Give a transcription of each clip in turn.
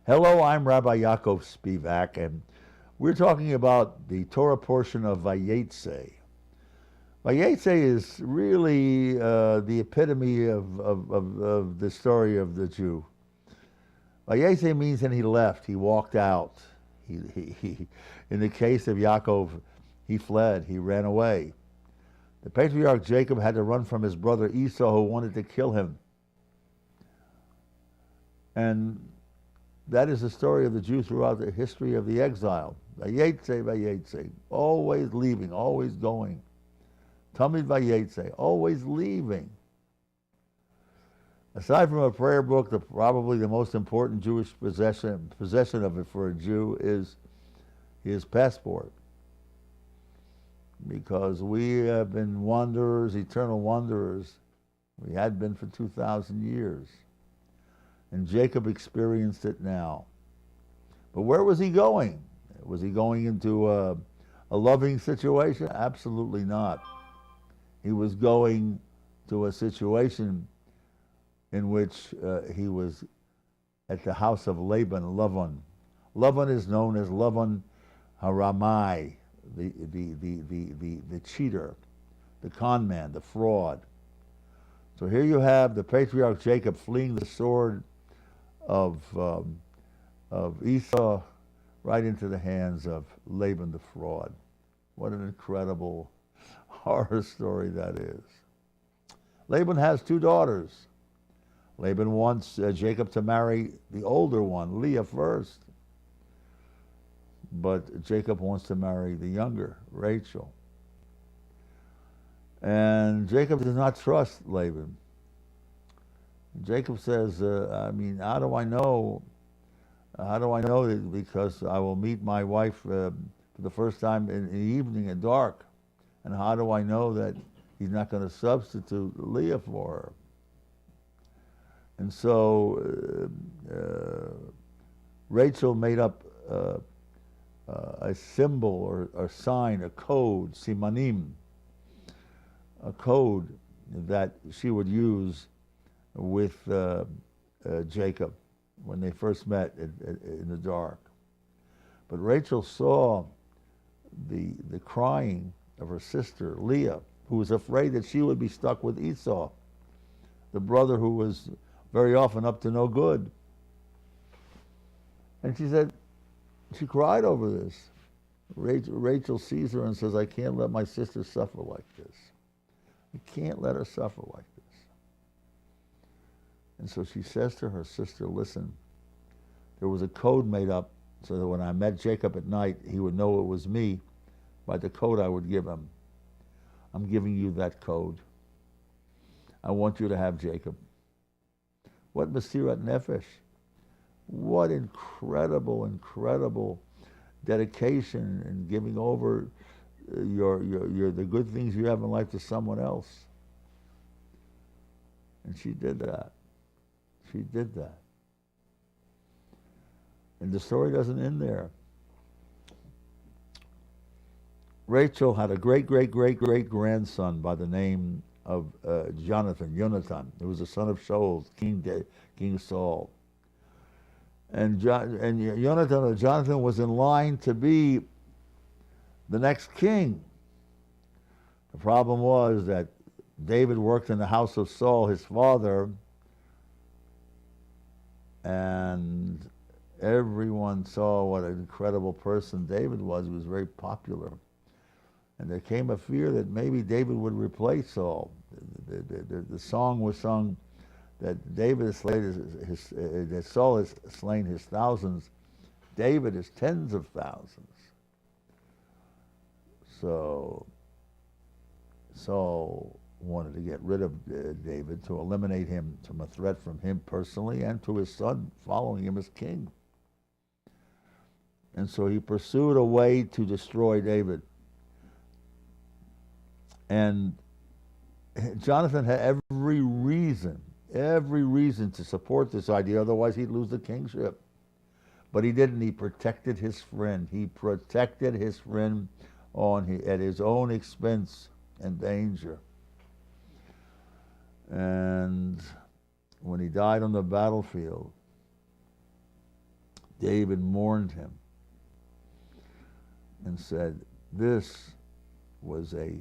Hello, I'm Rabbi Yaakov Spivak, and we're talking about the Torah portion of Vayetzay. Vayetzay is really the epitome of the story of the Jew. Vayetzay means that he left, he walked out. In the case of Yaakov, he fled, he ran away. The patriarch Jacob had to run from his brother Esau, who wanted to kill him. And that is the story of the Jew throughout the history of the exile. Vayetzay, Vayetzay, always leaving, always going. Tamid Vayetzay, always leaving. Aside from a prayer book, probably the most important Jewish possession of it for a Jew is his passport. Because we have been wanderers, eternal wanderers. We had been for 2,000 years. And Jacob experienced it now. But where was he going? Was he going into a loving situation? Absolutely not. He was going to a situation in which he was at the house of Laban. Laban is known as Laban Haramai, the cheater, the con man, the fraud. So here you have the patriarch Jacob fleeing the sword of Esau right into the hands of Laban the fraud. What an incredible horror story that is. Laban has 2 daughters. Laban wants Jacob to marry the older one, Leah, first. But Jacob wants to marry the younger, Rachel. And Jacob does not trust Laban. Jacob says, how do I know? How do I know that? Because I will meet my wife for the first time in the evening at dark. And how do I know that he's not going to substitute Leah for her? And so Rachel made up a symbol or sign, a code, simanim, a code that she would use with Jacob when they first met in the dark. But Rachel saw the crying of her sister Leah, who was afraid that she would be stuck with Esau, the brother who was very often up to no good. And she cried over this. Rachel sees her and says, I can't let my sister suffer like this. I can't let her suffer like this. And so she says to her sister, listen, there was a code made up so that when I met Jacob at night, he would know it was me by the code I would give him. I'm giving you that code. I want you to have Jacob. What Mesirat Nefesh. What incredible dedication and giving over the good things you have in life to someone else. And she did that. She did that. And the story doesn't end there. Rachel had a great-grandson by the name of Jonathan, who was the son of Shaul, King Saul. And Jonathan was in line to be the next king. The problem was that David worked in the house of Saul, his father, and everyone saw what an incredible person David was. He was very popular. And there came a fear that maybe David would replace Saul. The song was sung that David has slain that Saul has slain his thousands, David his tens of thousands. So Saul wanted to get rid of David, to eliminate him from a threat from him personally and to his son following him as king. And so he pursued a way to destroy David. And Jonathan had every reason to support this idea, otherwise he'd lose the kingship. But he didn't. He protected his friend. He protected his friend at his own expense and danger. And when he died on the battlefield, David mourned him and said, this was a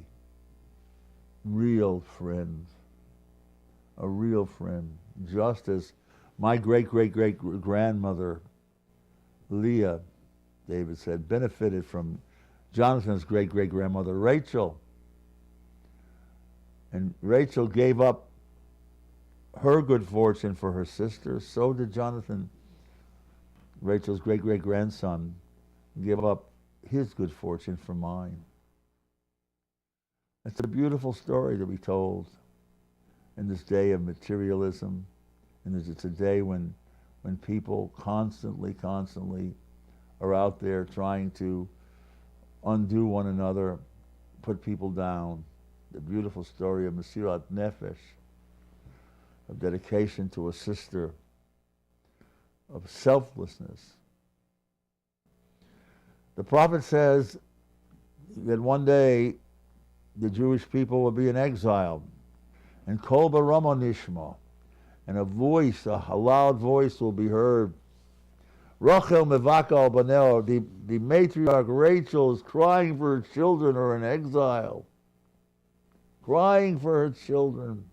real friend, just as my great-great-great-grandmother, Leah, David said, benefited from Jonathan's great-great-grandmother, Rachel. And Rachel gave up her good fortune for her sister. So did Jonathan, Rachel's great-great-grandson, give up his good fortune for mine. It's a beautiful story to be told in this day of materialism. And it's a day when people constantly are out there trying to undo one another, put people down. The beautiful story of Mesirat Nefesh, of dedication to a sister, of selflessness. The prophet says that one day the Jewish people will be in exile, and kol barama nishma, and a loud voice will be heard. Rachel mevaka al banel, the matriarch Rachel is crying for her children who are in exile, crying for her children.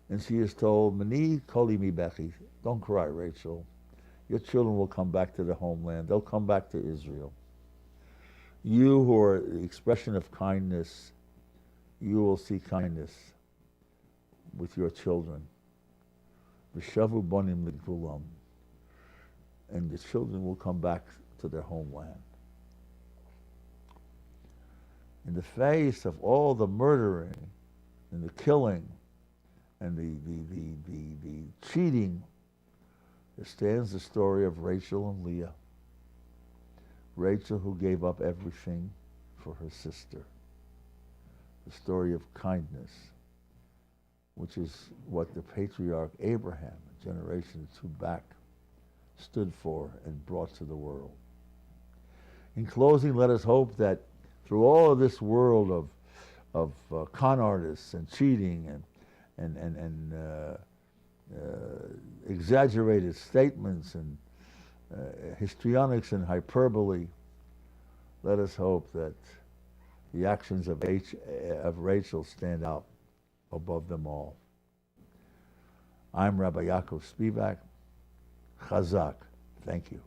And she is told, Mani koli mi bechi, don't cry, Rachel. Your children will come back to the homeland. They'll come back to Israel. You who are the expression of kindness, you will see kindness with your children. V'shavu banim ligvulam. And the children will come back to their homeland. In the face of all the murdering and the killing and the cheating, there stands the story of Rachel and Leah. Rachel, who gave up everything for her sister. The story of kindness, which is what the patriarch Abraham, a generation or two back, stood for and brought to the world. In closing, let us hope that through all of this world of con artists and cheating and exaggerated statements and histrionics and hyperbole, let us hope that the actions of Rachel stand out above them all. I'm Rabbi Yaakov Spivak. Chazak. Thank you.